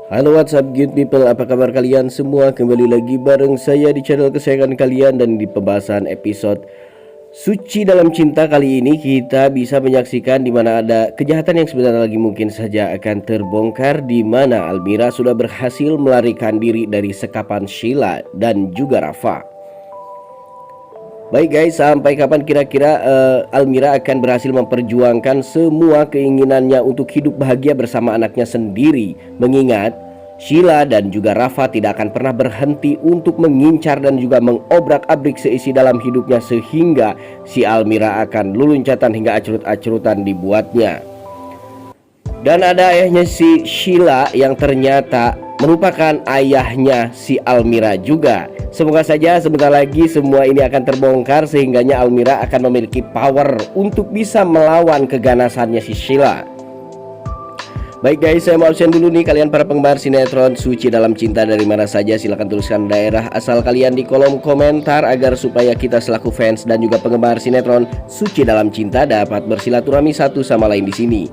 Halo, what's up good people, apa kabar kalian semua? Kembali lagi bareng saya di channel kesayangan kalian. Dan di pembahasan episode Suci dalam Cinta kali ini, kita bisa menyaksikan di mana ada kejahatan yang sebentar lagi mungkin saja akan terbongkar, di mana Almira sudah berhasil melarikan diri dari sekapan Sheila dan juga Rafa. Baik guys, sampai kapan kira-kira Almira akan berhasil memperjuangkan semua keinginannya untuk hidup bahagia bersama anaknya sendiri? Mengingat Sheila dan juga Rafa tidak akan pernah berhenti untuk mengincar dan juga mengobrak-abrik seisi dalam hidupnya, sehingga si Almira akan luluncatan hingga acrut-acrutan dibuatnya. Dan ada ayahnya si Sheila yang ternyata merupakan ayahnya si Almira juga. Semoga saja sebentar lagi semua ini akan terbongkar, sehingganya Almira akan memiliki power untuk bisa melawan keganasannya si Sheila. Baik guys, saya mau absen dulu nih. Kalian para penggemar sinetron Suci Dalam Cinta dari mana saja, silahkan tuliskan daerah asal kalian di kolom komentar, agar supaya kita selaku fans dan juga penggemar sinetron Suci Dalam Cinta dapat bersilaturahmi satu sama lain di sini.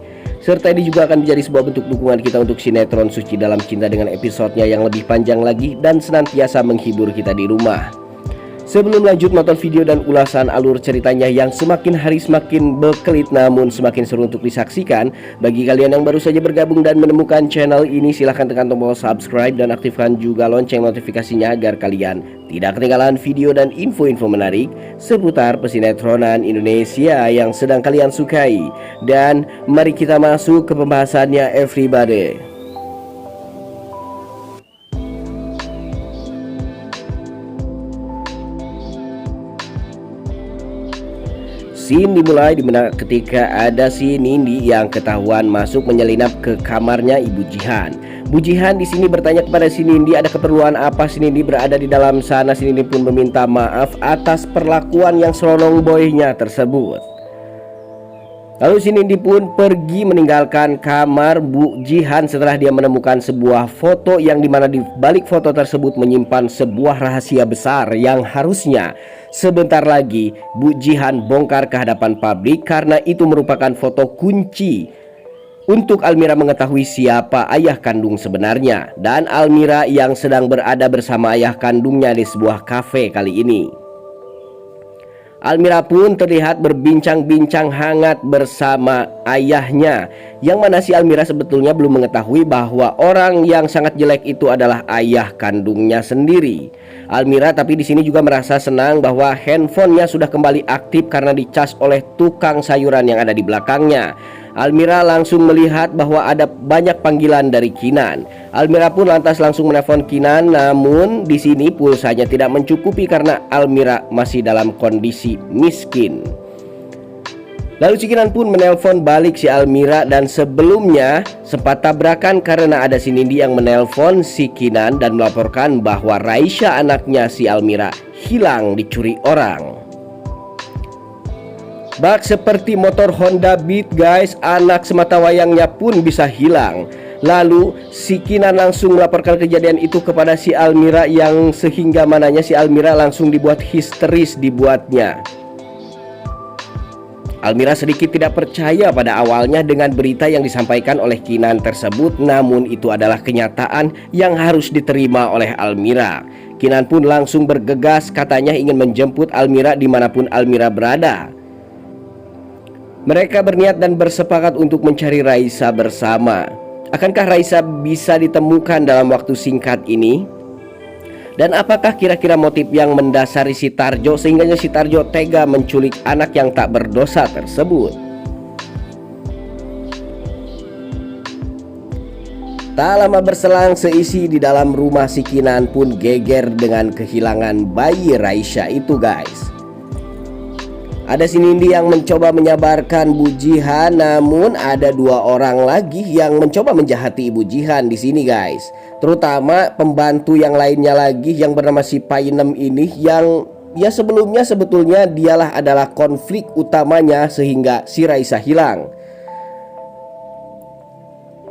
Serta ini juga akan menjadi sebuah bentuk dukungan kita untuk sinetron Suci Dalam Cinta dengan episodenya yang lebih panjang lagi dan senantiasa menghibur kita di rumah. Sebelum lanjut nonton video dan ulasan alur ceritanya yang semakin hari semakin berkelit namun semakin seru untuk disaksikan, bagi kalian yang baru saja bergabung dan menemukan channel ini, silahkan tekan tombol subscribe dan aktifkan juga lonceng notifikasinya agar kalian tidak ketinggalan video dan info-info menarik seputar pesinetronan Indonesia yang sedang kalian sukai. Dan mari kita masuk ke pembahasannya everybody. Scene dimulai dimana ketika ada si Nindi yang ketahuan masuk menyelinap ke kamarnya Ibu Jihan. Bu Jihan di sini bertanya kepada si Nindi ada keperluan apa si Nindi berada di dalam sana. Si Nindi pun meminta maaf atas perlakuan yang selonong boynya tersebut. Lalu si Nindi pun pergi meninggalkan kamar Bu Jihan setelah dia menemukan sebuah foto yang dimana di balik foto tersebut menyimpan sebuah rahasia besar yang harusnya sebentar lagi Bu Jihan bongkar ke hadapan publik, karena itu merupakan foto kunci untuk Almira mengetahui siapa ayah kandung sebenarnya. Dan Almira yang sedang berada bersama ayah kandungnya di sebuah kafe kali ini. Almira pun terlihat berbincang-bincang hangat bersama ayahnya, yang mana si Almira sebetulnya belum mengetahui bahwa orang yang sangat jelek itu adalah ayah kandungnya sendiri. Almira tapi di sini juga merasa senang bahwa handphonenya sudah kembali aktif karena dicas oleh tukang sayuran yang ada di belakangnya. Almira langsung melihat bahwa ada banyak panggilan dari Kinan. Almira pun lantas langsung menelpon Kinan, namun di sini pulsanya tidak mencukupi karena Almira masih dalam kondisi miskin. Lalu si Kinan pun menelpon balik si Almira, dan sebelumnya sempat tabrakan karena ada si Nindi yang menelpon si Kinan dan melaporkan bahwa Raisya anaknya si Almira hilang dicuri orang. Bak seperti motor Honda Beat guys, anak sematawayangnya pun bisa hilang. Lalu si Kinan langsung melaporkan kejadian itu kepada si Almira, yang sehingga mananya si Almira langsung dibuat histeris dibuatnya. Almira sedikit tidak percaya pada awalnya dengan berita yang disampaikan oleh Kinan tersebut, namun itu adalah kenyataan yang harus diterima oleh Almira. Kinan pun langsung bergegas, katanya ingin menjemput Almira dimanapun Almira berada. Mereka berniat dan bersepakat untuk mencari Raisa bersama. Akankah Raisa bisa ditemukan dalam waktu singkat ini? Dan apakah kira-kira motif yang mendasari si Tarjo sehingga si Tarjo tega menculik anak yang tak berdosa tersebut? Tak lama berselang, seisi di dalam rumah si Kinan pun geger dengan kehilangan bayi Raisa itu guys. Ada si Nindi yang mencoba menyabarkan Bu Jihan, namun ada dua orang lagi yang mencoba menjahati Ibu Jihan di sini guys. Terutama pembantu yang lainnya lagi yang bernama si Painem ini, yang ya sebelumnya sebetulnya dialah adalah konflik utamanya sehingga si Raisa hilang.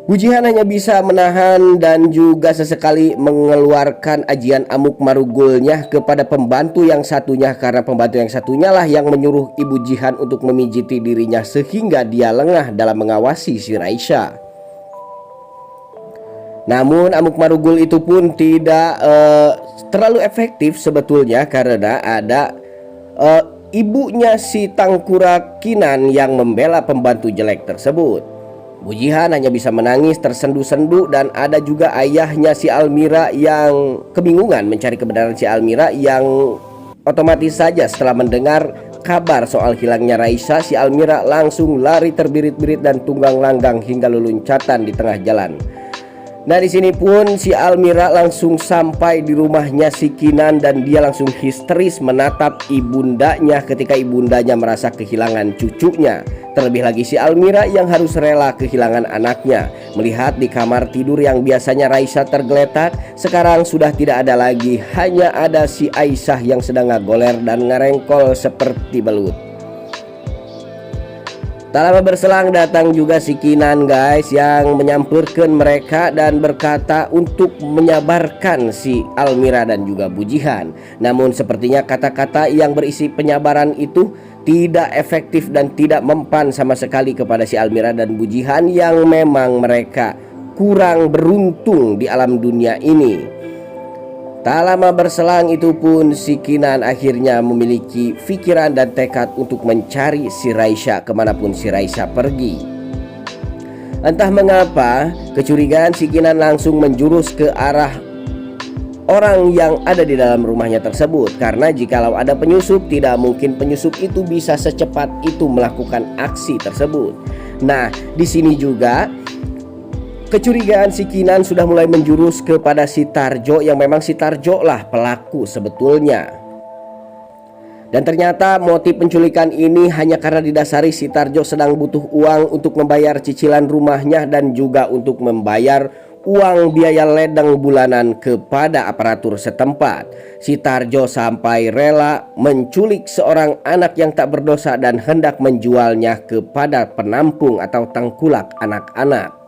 Bu Jihan hanya bisa menahan dan juga sesekali mengeluarkan ajian amuk marugulnya kepada pembantu yang satunya, karena pembantu yang satunya lah yang menyuruh Ibu Jihan untuk memijiti dirinya sehingga dia lengah dalam mengawasi si Raisa. Namun amuk marugul itu pun tidak terlalu efektif sebetulnya, karena ada ibunya si Tangkurak Kinan yang membela pembantu jelek tersebut. Bujihan hanya bisa menangis tersendu-sendu, dan ada juga ayahnya si Almira yang kebingungan mencari kebenaran si Almira, yang otomatis saja setelah mendengar kabar soal hilangnya Raisa, si Almira langsung lari terbirit-birit dan tunggang langgang hingga leluncatan di tengah jalan. Nah, di sini pun si Almira langsung sampai di rumahnya si Kinan, dan dia langsung histeris menatap ibundanya ketika ibundanya merasa kehilangan cucunya. Terlebih lagi si Almira yang harus rela kehilangan anaknya, melihat di kamar tidur yang biasanya Raisa tergeletak, sekarang sudah tidak ada lagi, hanya ada si Aisyah yang sedang ngagoler dan ngerengkol seperti belut. Tak lama berselang datang juga si Kinan guys, yang menyampurkan mereka dan berkata untuk menyabarkan si Almira dan juga Bujihan. Namun sepertinya kata-kata yang berisi penyabaran itu tidak efektif dan tidak mempan sama sekali kepada si Almira dan Bujihan, yang memang mereka kurang beruntung di alam dunia ini. Tak lama berselang itu pun si Kinan akhirnya memiliki pikiran dan tekad untuk mencari si Raisa kemanapun si Raisa pergi. Entah mengapa kecurigaan si Kinan langsung menjurus ke arah orang yang ada di dalam rumahnya tersebut, karena jikalau ada penyusup, tidak mungkin penyusup itu bisa secepat itu melakukan aksi tersebut. Nah, di sini juga kecurigaan si Kinan sudah mulai menjurus kepada si Tarjo, yang memang si Tarjo lah pelaku sebetulnya. Dan ternyata motif penculikan ini hanya karena didasari si Tarjo sedang butuh uang untuk membayar cicilan rumahnya dan juga untuk membayar uang biaya ledeng bulanan kepada aparatur setempat. Si Tarjo sampai rela menculik seorang anak yang tak berdosa dan hendak menjualnya kepada penampung atau tengkulak anak-anak.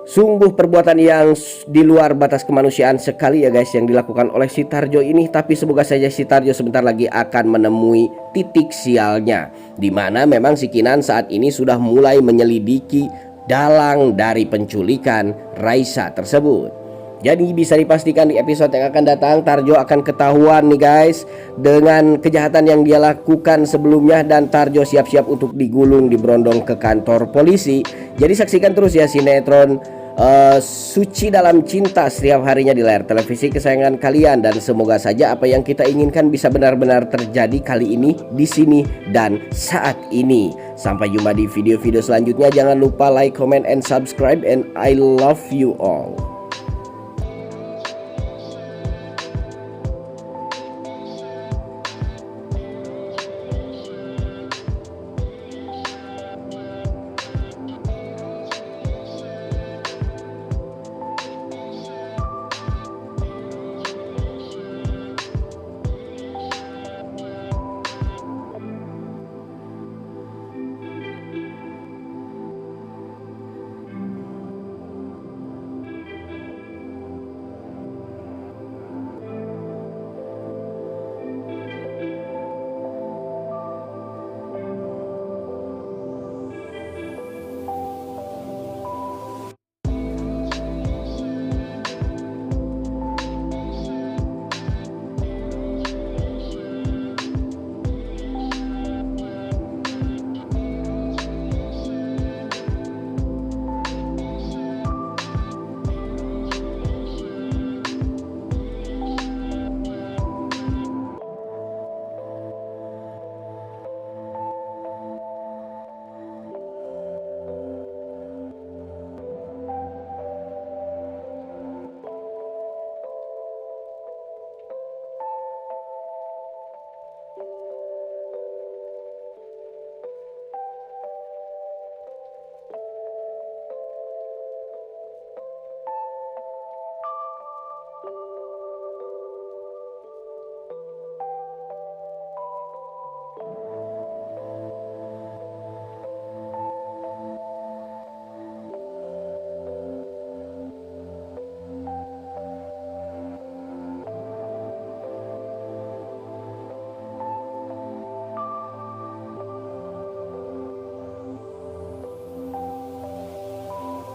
Sungguh perbuatan yang di luar batas kemanusiaan sekali ya guys yang dilakukan oleh si Tarjo ini. Tapi semoga saja si Tarjo sebentar lagi akan menemui titik sialnya, dimana memang si Kinan saat ini sudah mulai menyelidiki dalang dari penculikan Raisa tersebut. Jadi bisa dipastikan di episode yang akan datang Tarjo akan ketahuan nih guys dengan kejahatan yang dia lakukan sebelumnya, dan Tarjo siap-siap untuk digulung, diberondong ke kantor polisi. Jadi saksikan terus ya sinetron Suci Dalam Cinta setiap harinya di layar televisi kesayangan kalian, dan semoga saja apa yang kita inginkan bisa benar-benar terjadi kali ini, di sini dan saat ini. Sampai jumpa di video-video selanjutnya. Jangan lupa like, comment, and subscribe, and I love you all.